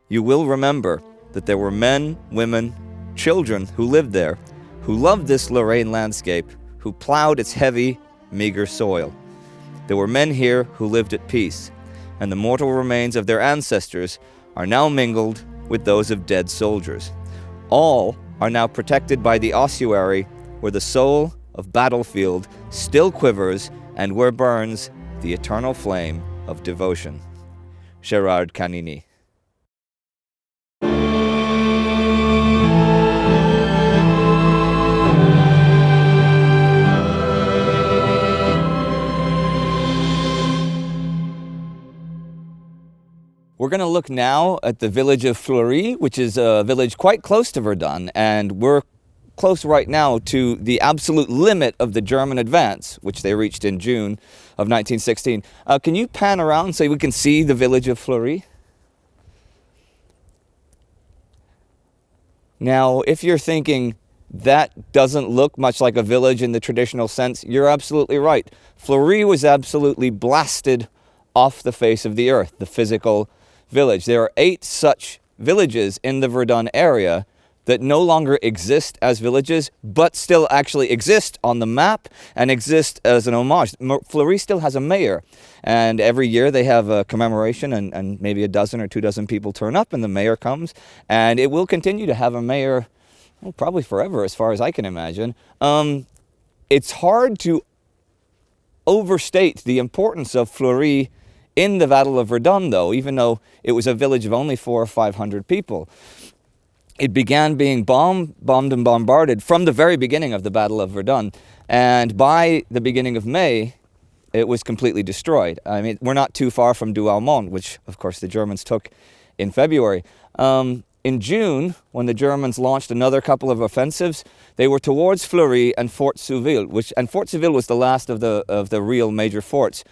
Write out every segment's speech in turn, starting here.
you will remember that there were men, women, children who lived there, who loved this Lorraine landscape, who plowed its heavy, meager soil. There were men here who lived at peace, and the mortal remains of their ancestors are now mingled with those of dead soldiers. All are now protected by the ossuary where the soul of battlefield still quivers and where burns the eternal flame of devotion. Gérard Canini. We're going to look now at the village of Fleury, which is a village quite close to Verdun, and we're close right now to the absolute limit of the German advance, which they reached in June of 1916. Can you pan around so we can see the village of Fleury? Now, if you're thinking that doesn't look much like a village in the traditional sense, you're absolutely right. Fleury was absolutely blasted off the face of the earth, the physical village. There are 8 such villages in the Verdun area that no longer exist as villages, but still actually exist on the map and exist as an homage. Fleury still has a mayor, and every year they have a commemoration, and maybe a dozen or 2 dozen people turn up, and the mayor comes, and it will continue to have a mayor, well, probably forever, as far as I can imagine. It's hard to overstate the importance of Fleury in the Battle of Verdun, though, even though it was a village of only 400 or 500 people. It began being bombed and bombarded from the very beginning of the Battle of Verdun, and by the beginning of May, it was completely destroyed. I mean, we're not too far from Douaumont, which, of course, the Germans took in February. In June, when the Germans launched another couple of offensives, they were towards Fleury and Fort Souville, and Fort Souville was the last of the real major forts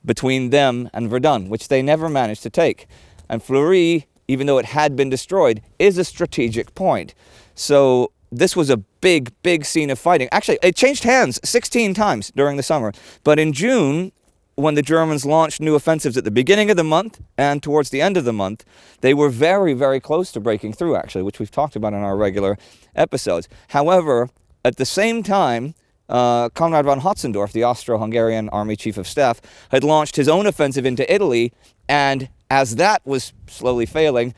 between them and Verdun, which they never managed to take. And Fleury, even though it had been destroyed, is a strategic point. So this was a big, big scene of fighting. Actually, it changed hands 16 times during the summer. But in June, when the Germans launched new offensives at the beginning of the month and towards the end of the month, they were very, very close to breaking through, actually, which we've talked about in our regular episodes. However, at the same time, Konrad von Hotzendorf, the Austro-Hungarian army chief of staff, had launched his own offensive into Italy, and as that was slowly failing,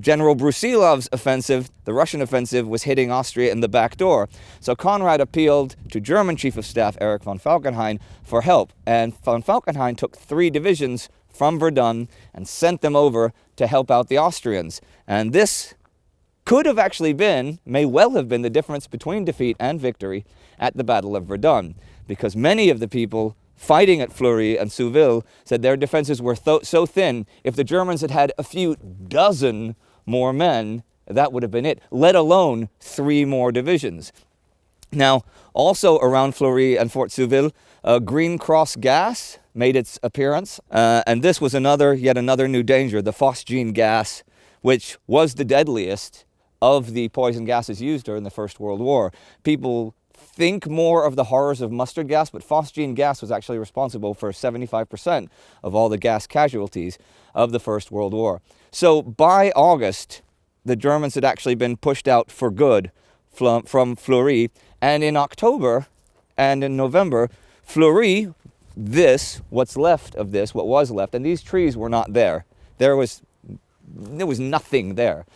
General Brusilov's offensive, the Russian offensive, was hitting Austria in the back door. So Konrad appealed to German Chief of Staff Erich von Falkenhayn for help, and von Falkenhayn took 3 divisions from Verdun and sent them over to help out the Austrians. And this could have actually been, may well have been, the difference between defeat and victory at the Battle of Verdun, because many of the people fighting at Fleury and Souville said their defenses were so thin, if the Germans had had a few dozen more men, that would have been it, let alone 3 more divisions. Now, also around Fleury and Fort Souville, Green Cross gas made its appearance, and this was yet another new danger, the phosgene gas, which was the deadliest of the poison gases used during the First World War. People think more of the horrors of mustard gas, but phosgene gas was actually responsible for 75% of all the gas casualties of the First World War. So by August, the Germans had actually been pushed out for good from Fleury, and in October and in November, Fleury, what's left of this, what was left, and these trees were not there. There was nothing there.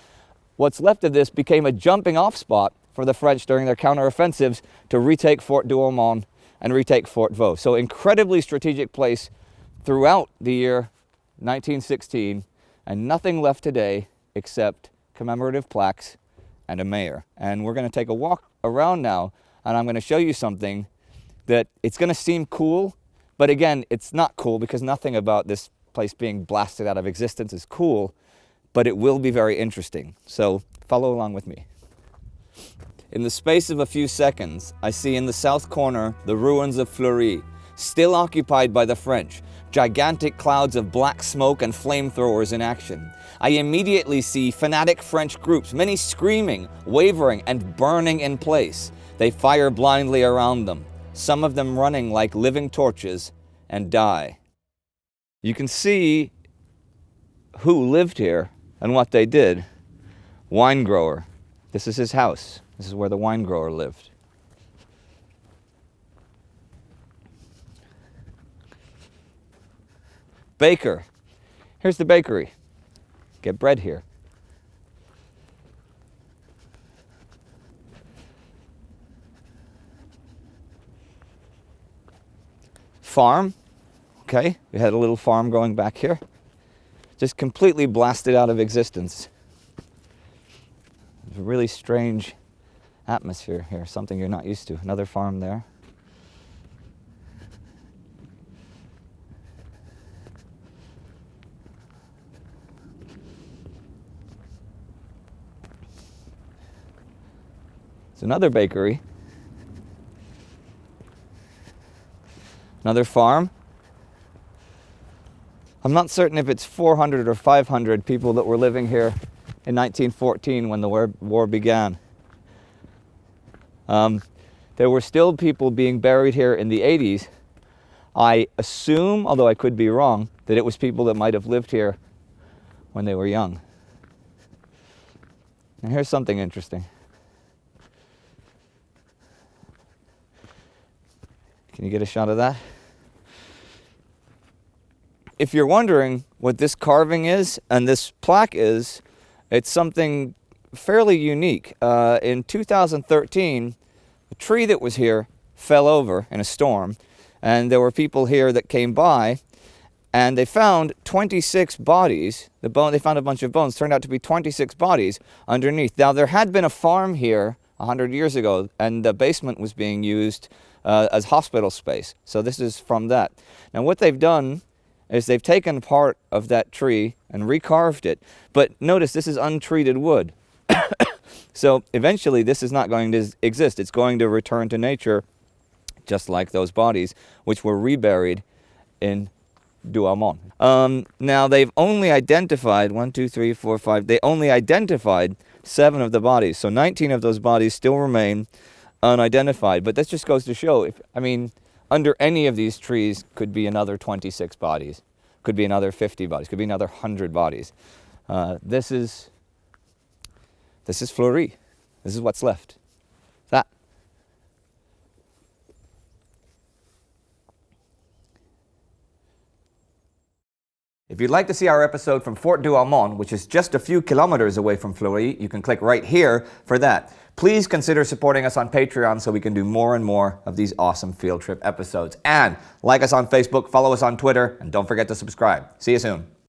What's left of this became a jumping off spot for the French during their counteroffensives to retake Fort Douaumont and retake Fort Vaux. So incredibly strategic place throughout the year 1916, and nothing left today except commemorative plaques and a mayor. And we're going to take a walk around now, and I'm going to show you something that it's going to seem cool, but again, it's not cool because nothing about this place being blasted out of existence is cool, but it will be very interesting. So follow along with me. In the space of a few seconds, I see in the south corner the ruins of Fleury, still occupied by the French, gigantic clouds of black smoke and flamethrowers in action. I immediately see fanatic French groups, many screaming, wavering, and burning in place. They fire blindly around them, some of them running like living torches, and die. You can see who lived here And what they did, wine grower, this is his house. This is where the wine grower lived. Baker, here's the bakery. Get bread here. Farm, okay, we had a little farm going back here. Just completely blasted out of existence. It's a really strange atmosphere here, something you're not used to. Another farm there. It's another bakery. Another farm. I'm not certain if it's 400 or 500 people that were living here in 1914 when the war began. There were still people being buried here in the 80s. I assume, although I could be wrong, that it was people that might have lived here when they were young. And here's something interesting. Can you get a shot of that? If you're wondering what this carving is and this plaque is, it's something fairly unique. In 2013, a tree that was here fell over in a storm, and there were people here that came by, and they found 26 bodies. They found a bunch of bones. Turned out to be 26 bodies underneath. Now, there had been a farm here 100 years ago, and the basement was being used as hospital space. So this is from that. Now, what they've done is they've taken part of that tree and recarved it. But notice this is untreated wood. So eventually this is not going to exist. It's going to return to nature, just like those bodies, which were reburied in Douaumont. Now they've only identified 1, 2, 3, 4, 5. They only identified 7 of the bodies. So 19 of those bodies still remain unidentified. But this just goes to show, under any of these trees could be another 26 bodies, could be another 50 bodies, could be another 100 bodies. This is Fleury. This is what's left. That. If you'd like to see our episode from Fort Douaumont, which is just a few kilometers away from Fleury, you can click right here for that. Please consider supporting us on Patreon so we can do more and more of these awesome field trip episodes. And like us on Facebook, follow us on Twitter, and don't forget to subscribe. See you soon.